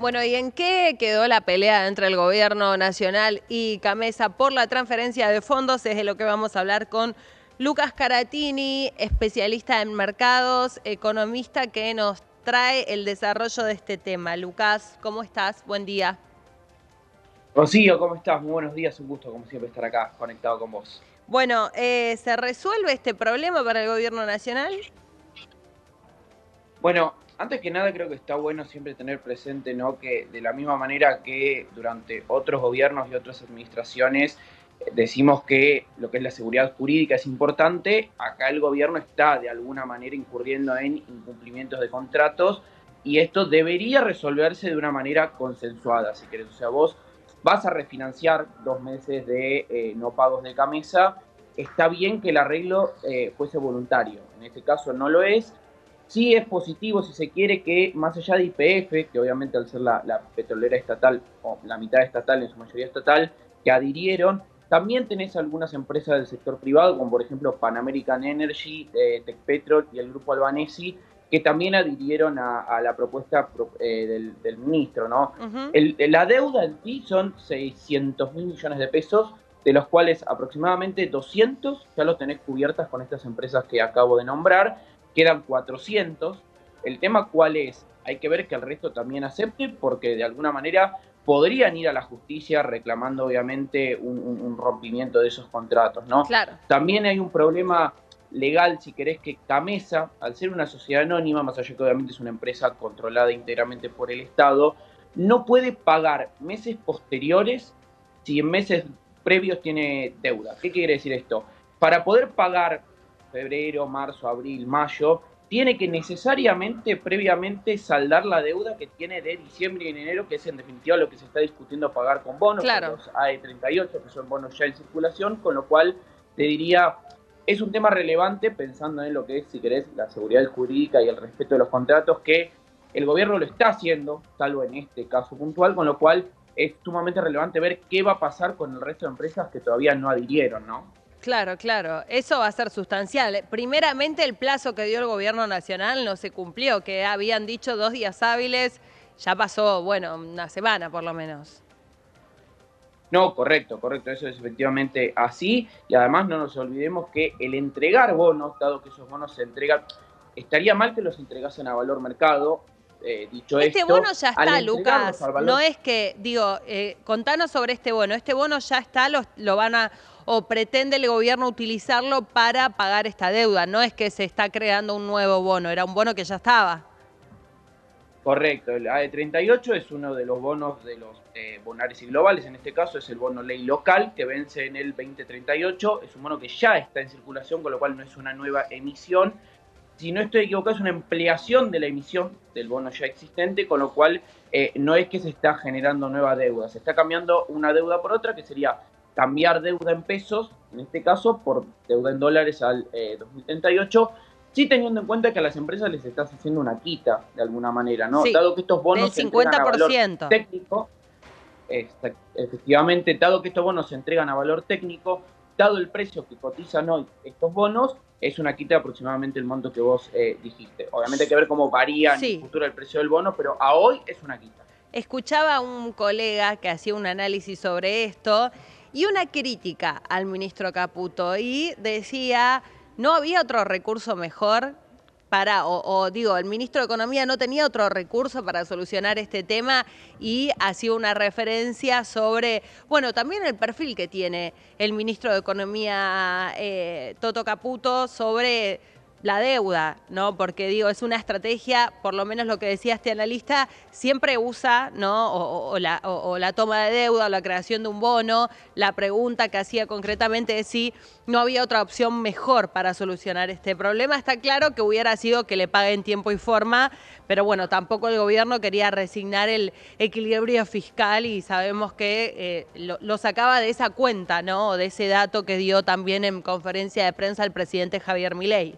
Bueno, ¿y en qué quedó la pelea entre el gobierno nacional y Camesa por la transferencia de fondos? Es de lo que vamos a hablar con Lucas Caratini, especialista en mercados, economista que nos trae el desarrollo de este tema. Lucas, ¿cómo estás? Buen día. Rocío, ¿cómo estás? Muy buenos días, un gusto como siempre estar acá conectado con vos. Bueno, ¿se resuelve este problema para el gobierno nacional? Bueno, antes que nada creo que está bueno siempre tener presente, ¿no? Que de la misma manera que durante otros gobiernos y otras administraciones decimos que lo que es la seguridad jurídica es importante, acá el gobierno está de alguna manera incurriendo en incumplimientos de contratos y esto debería resolverse de una manera consensuada, si querés. O sea, vos vas a refinanciar 2 meses de no pagos de camisa, está bien que el arreglo fuese voluntario, en este caso no lo es. Sí es positivo, si se quiere, que más allá de YPF, que obviamente al ser la petrolera estatal, o la mitad estatal, en su mayoría estatal, que adhirieron, también tenés algunas empresas del sector privado, como por ejemplo Pan American Energy, Tecpetrol y el grupo Albanesi, que también adhirieron a la propuesta del ministro, ¿no? Ujú. La deuda en sí son 600 mil millones de pesos, de los cuales aproximadamente 200 ya los tenés cubiertas con estas empresas que acabo de nombrar, quedan 400. El tema cuál es, hay que ver que el resto también acepte, porque de alguna manera podrían ir a la justicia reclamando obviamente un rompimiento de esos contratos, ¿no? Claro. También hay un problema legal, si querés, que Camesa, al ser una sociedad anónima, más allá que obviamente es una empresa controlada íntegramente por el Estado, no puede pagar meses posteriores si en meses previos tiene deuda. ¿Qué quiere decir esto? Para poder pagar febrero, marzo, abril, mayo, tiene que necesariamente, previamente, saldar la deuda que tiene de diciembre y en enero, que es en definitiva lo que se está discutiendo pagar con bonos, con Claro. los AE38, que son bonos ya en circulación, con lo cual te diría, es un tema relevante pensando en lo que es, si querés, la seguridad jurídica y el respeto de los contratos, que el gobierno lo está haciendo, salvo en este caso puntual, con lo cual es sumamente relevante ver qué va a pasar con el resto de empresas que todavía no adhirieron, ¿no? Claro, claro, eso va a ser sustancial. Primeramente, el plazo que dio el gobierno nacional no se cumplió, que habían dicho 2 días hábiles, ya pasó, bueno, una semana por lo menos. No, correcto, correcto, eso es efectivamente así. Y además no nos olvidemos que el entregar bonos, dado que esos bonos se entregan, estaría mal que los entregasen a valor mercado. Dicho Este bono esto, ya al está, entregarlos Lucas. al No valor, es que, digo, contanos sobre este bono. Este bono ya está, lo van a, o pretende el gobierno utilizarlo para pagar esta deuda. No es que se está creando un nuevo bono, era un bono que ya estaba. correcto, el AE38 es uno de los bonos de los bonares y globales, en este caso es el bono ley local que vence en el 2038, es un bono que ya está en circulación, con lo cual no es una nueva emisión. Si no estoy equivocado, es una ampliación de la emisión del bono ya existente, con lo cual no es que se está generando nueva deuda, se está cambiando una deuda por otra, que sería cambiar deuda en pesos, en este caso, por deuda en dólares al 2038, sí teniendo en cuenta que a las empresas les estás haciendo una quita de alguna manera, ¿no? Sí, Dado que estos del bonos se entregan a valor 50%. técnico, efectivamente, dado que estos bonos se entregan a valor técnico, dado el precio que cotizan hoy estos bonos, es una quita de aproximadamente el monto que vos dijiste. Obviamente hay que ver cómo varía en el Sí. futuro el precio del bono, pero a hoy es una quita. Escuchaba a un colega que hacía un análisis sobre esto y una crítica al ministro Caputo y decía, no había otro recurso mejor para, o digo, el ministro de Economía no tenía otro recurso para solucionar este tema y hacía una referencia sobre, bueno, también el perfil que tiene el ministro de Economía, Toto Caputo, sobre la deuda, ¿no? Porque digo, es una estrategia, por lo menos lo que decía este analista, siempre usa, ¿no? O la toma de deuda o la creación de un bono. La pregunta que hacía concretamente es si no había otra opción mejor para solucionar este problema. Está claro que hubiera sido que le paguen tiempo y forma, pero bueno, tampoco el gobierno quería resignar el equilibrio fiscal y sabemos que lo sacaba de esa cuenta, ¿no? O de ese dato que dio también en conferencia de prensa el presidente Javier Milei.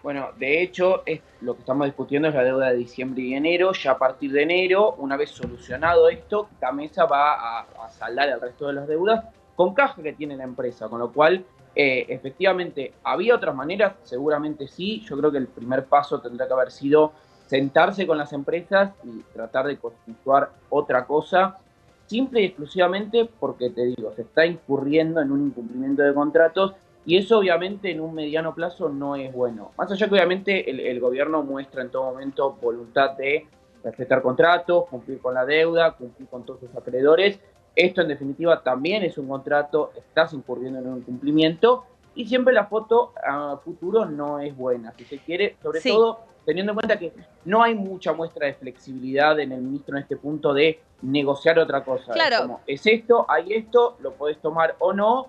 Bueno, de hecho, lo que estamos discutiendo es la deuda de diciembre y enero. Ya a partir de enero, una vez solucionado esto, Camesa va a saldar el resto de las deudas con caja que tiene la empresa, con lo cual, efectivamente, ¿había otras maneras? Seguramente sí. Yo creo que el primer paso tendrá que haber sido sentarse con las empresas y tratar de consensuar otra cosa, simple y exclusivamente porque, te digo, se está incurriendo en un incumplimiento de contratos y eso obviamente en un mediano plazo no es bueno. Más allá que obviamente el gobierno muestra en todo momento voluntad de respetar contratos, cumplir con la deuda, cumplir con todos sus acreedores. Esto en definitiva también es un contrato, estás incurriendo en un incumplimiento y siempre la foto a futuro no es buena, si se quiere, sobre Sí. todo teniendo en cuenta que no hay mucha muestra de flexibilidad en el ministro en este punto de negociar otra cosa. Es Claro, como, es esto, hay esto, lo podés tomar o no,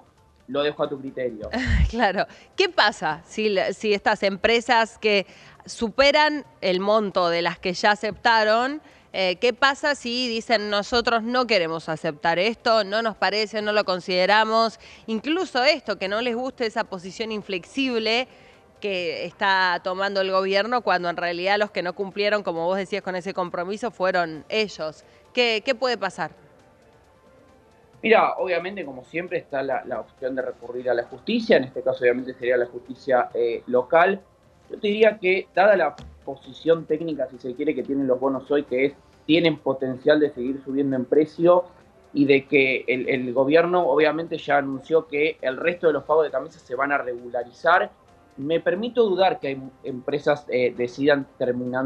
lo dejo a tu criterio. claro. ¿Qué pasa si estas empresas que superan el monto de las que ya aceptaron, qué pasa si dicen nosotros no queremos aceptar esto, no nos parece, no lo consideramos, incluso esto, que no les guste esa posición inflexible que está tomando el gobierno cuando en realidad los que no cumplieron, como vos decías, con ese compromiso fueron ellos? ¿Qué puede pasar? Mira, obviamente, como siempre, está la opción de recurrir a la justicia, en este caso obviamente sería la justicia local. Yo te diría que, dada la posición técnica, si se quiere, que tienen los bonos hoy, que es, tienen potencial de seguir subiendo en precio y de que el gobierno obviamente ya anunció que el resto de los pagos de camisas se van a regularizar, me permito dudar que hay empresas decidan terminar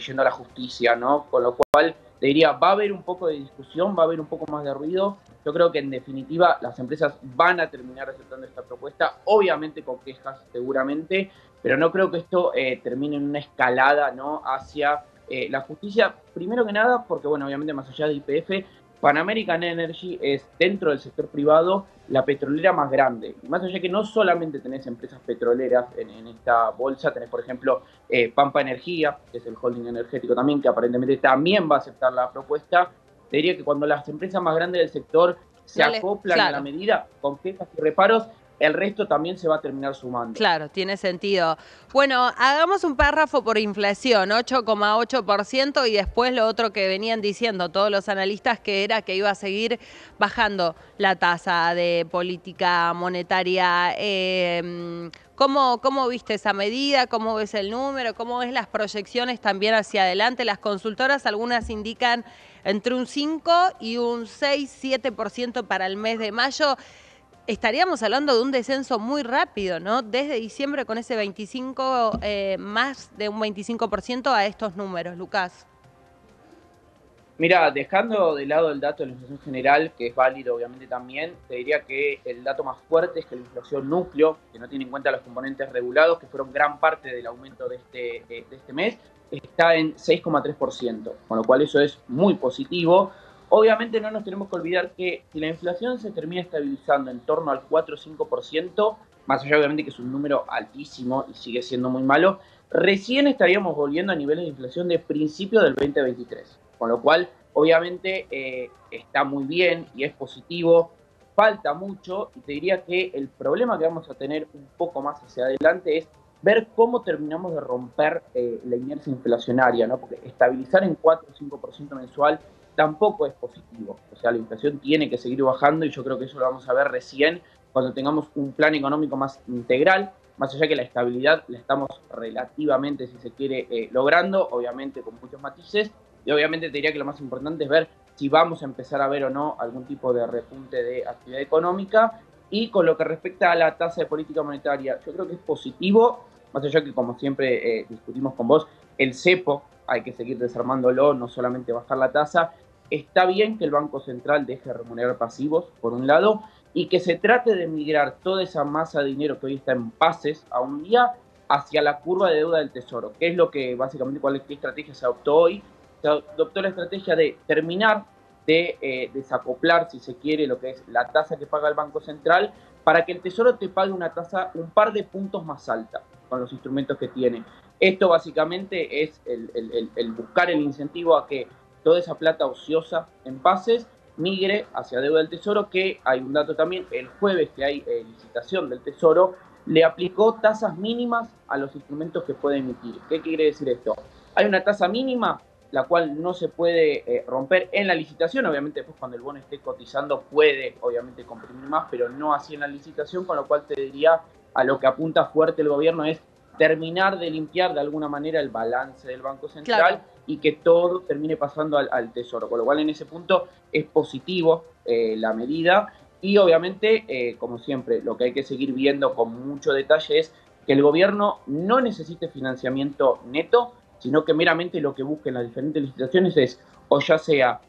yendo a la justicia, ¿no? Con lo cual, te diría, va a haber un poco de discusión, va a haber un poco más de ruido. Yo creo que en definitiva las empresas van a terminar aceptando esta propuesta, obviamente con quejas seguramente, pero no creo que esto termine en una escalada, ¿no?, hacia la justicia. Primero que nada, porque bueno, obviamente más allá de YPF, Pan American Energy es, dentro del sector privado, la petrolera más grande. Y más allá que no solamente tenés empresas petroleras en esta bolsa, tenés por ejemplo Pampa Energía, que es el holding energético también, que aparentemente también va a aceptar la propuesta. Te diría que cuando las empresas más grandes del sector se No les, acoplan a la claro. medida, con quejas y reparos, el resto también se va a terminar sumando. Claro, tiene sentido. Bueno, hagamos un párrafo por inflación, 8,8%, y después lo otro que venían diciendo todos los analistas, que era que iba a seguir bajando la tasa de política monetaria. ¿Cómo viste esa medida? ¿Cómo ves el número? ¿Cómo ves las proyecciones también hacia adelante? Las consultoras, algunas indican entre un 5 y un 6-7% para el mes de mayo. Estaríamos hablando de un descenso muy rápido, ¿no? Desde diciembre con ese 25, más de un 25% a estos números, Lucas. Mira, dejando de lado el dato de la inflación general, que es válido obviamente también, te diría que el dato más fuerte es que la inflación núcleo, que no tiene en cuenta los componentes regulados, que fueron gran parte del aumento de este mes, está en 6,3%, con lo cual eso es muy positivo. Obviamente no nos tenemos que olvidar que si la inflación se termina estabilizando en torno al 4 o 5%, más allá obviamente que es un número altísimo y sigue siendo muy malo, recién estaríamos volviendo a niveles de inflación de principio del 2023. Con lo cual, obviamente, está muy bien y es positivo. Falta mucho y te diría que el problema que vamos a tener un poco más hacia adelante es ver cómo terminamos de romper la inercia inflacionaria, ¿no? Porque estabilizar en 4 o 5% mensual tampoco es positivo. O sea, la inflación tiene que seguir bajando y yo creo que eso lo vamos a ver recién cuando tengamos un plan económico más integral, más allá que la estabilidad la estamos relativamente, si se quiere, logrando, obviamente con muchos matices, y obviamente te diría que lo más importante es ver si vamos a empezar a ver o no algún tipo de repunte de actividad económica. Y con lo que respecta a la tasa de política monetaria, yo creo que es positivo, más allá que como siempre discutimos con vos, el cepo hay que seguir desarmándolo, no solamente bajar la tasa. Está bien que el Banco Central deje de remunerar pasivos, por un lado, y que se trate de migrar toda esa masa de dinero que hoy está en pases a un día hacia la curva de deuda del Tesoro, que es lo que básicamente, qué estrategia se adoptó hoy. Se adoptó la estrategia de terminar de desacoplar, si se quiere, lo que es la tasa que paga el Banco Central, para que el Tesoro te pague una tasa un par de puntos más alta con los instrumentos que tiene. Esto básicamente es el buscar el incentivo a que toda esa plata ociosa en pases migre hacia deuda del Tesoro, que hay un dato también, el jueves que hay licitación del Tesoro, le aplicó tasas mínimas a los instrumentos que puede emitir. ¿Qué quiere decir esto? Hay una tasa mínima, la cual no se puede romper en la licitación. Obviamente después cuando el bono esté cotizando puede obviamente comprimir más, pero no así en la licitación, con lo cual te diría, a lo que apunta fuerte el gobierno es terminar de limpiar de alguna manera el balance del Banco Central Claro. y que todo termine pasando al Tesoro. Con lo cual, en ese punto es positivo la medida y obviamente, como siempre, lo que hay que seguir viendo con mucho detalle es que el gobierno no necesite financiamiento neto, sino que meramente lo que busquen las diferentes licitaciones es, o ya sea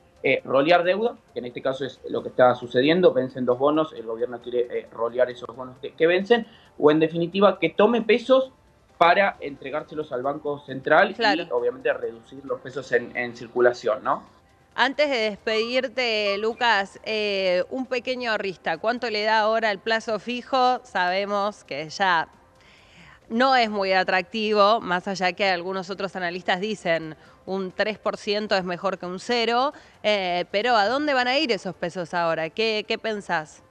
rolear deuda, que en este caso es lo que está sucediendo, vencen 2 bonos, el gobierno quiere rolear esos bonos que vencen, o en definitiva que tome pesos para entregárselos al Banco Central y Claro. obviamente reducir los pesos en circulación, ¿no? Antes de despedirte, Lucas, un pequeño ahorrista, ¿cuánto le da ahora el plazo fijo? Sabemos que ya no es muy atractivo, más allá que algunos otros analistas dicen un 3% es mejor que un cero, pero ¿a dónde van a ir esos pesos ahora? ¿Qué pensás?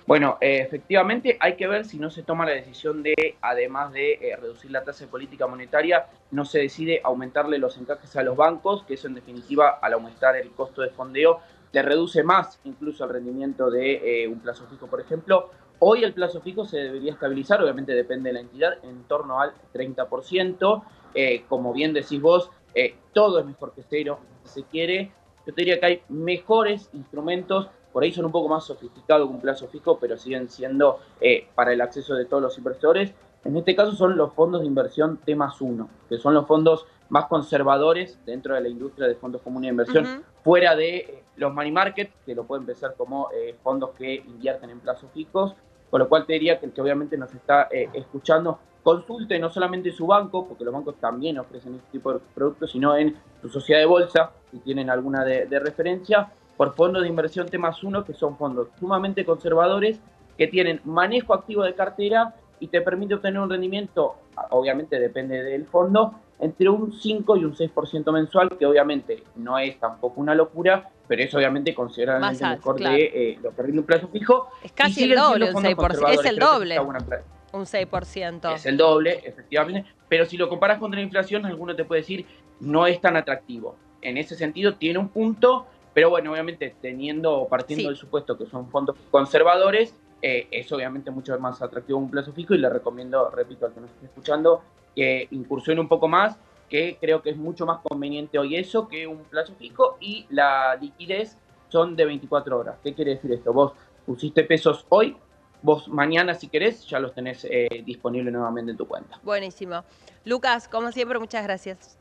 Bueno, efectivamente hay que ver si no se toma la decisión de, además de reducir la tasa de política monetaria, no se decide aumentarle los encajes a los bancos, que eso en definitiva, al aumentar el costo de fondeo, te reduce más incluso el rendimiento de un plazo fijo, por ejemplo. Hoy el plazo fijo se debería estabilizar, obviamente depende de la entidad, en torno al 30%. Como bien decís vos, todo es mejor que cero, si se quiere. Yo te diría que hay mejores instrumentos, por ahí son un poco más sofisticados que un plazo fijo, pero siguen siendo para el acceso de todos los inversores. En este caso son los fondos de inversión T+1, que son los fondos más conservadores dentro de la industria de fondos comunes de inversión, Ujú. fuera de los money market, que lo pueden pensar como fondos que invierten en plazos fijos, con lo cual te diría que el que obviamente nos está escuchando, consulte no solamente su banco, porque los bancos también ofrecen este tipo de productos, sino en su sociedad de bolsa, si tienen alguna de referencia, por fondos de inversión T+1, que son fondos sumamente conservadores, que tienen manejo activo de cartera y te permite obtener un rendimiento, obviamente depende del fondo, entre un 5 y un 6% mensual, que obviamente no es tampoco una locura, pero es obviamente Más considerablemente alto, mejor claro. de lo que rinde un plazo fijo, Es y casi el siguen siendo doble, un fondos 6%. Es conservadores. el Creo que eso está doble, buena. un 6%. Es el doble, efectivamente, pero si lo comparas contra la inflación, alguno te puede decir no es tan atractivo. En ese sentido tiene un punto, pero bueno, obviamente partiendo Sí. del supuesto que son fondos conservadores, es obviamente mucho más atractivo un plazo fijo y le recomiendo, repito, al que nos esté escuchando, que incursione un poco más, que creo que es mucho más conveniente hoy eso que un plazo fijo y la liquidez son de 24 horas. ¿Qué quiere decir esto? Vos pusiste pesos hoy, vos mañana, si querés, ya los tenés disponibles nuevamente en tu cuenta. Buenísimo. Lucas, como siempre, muchas gracias.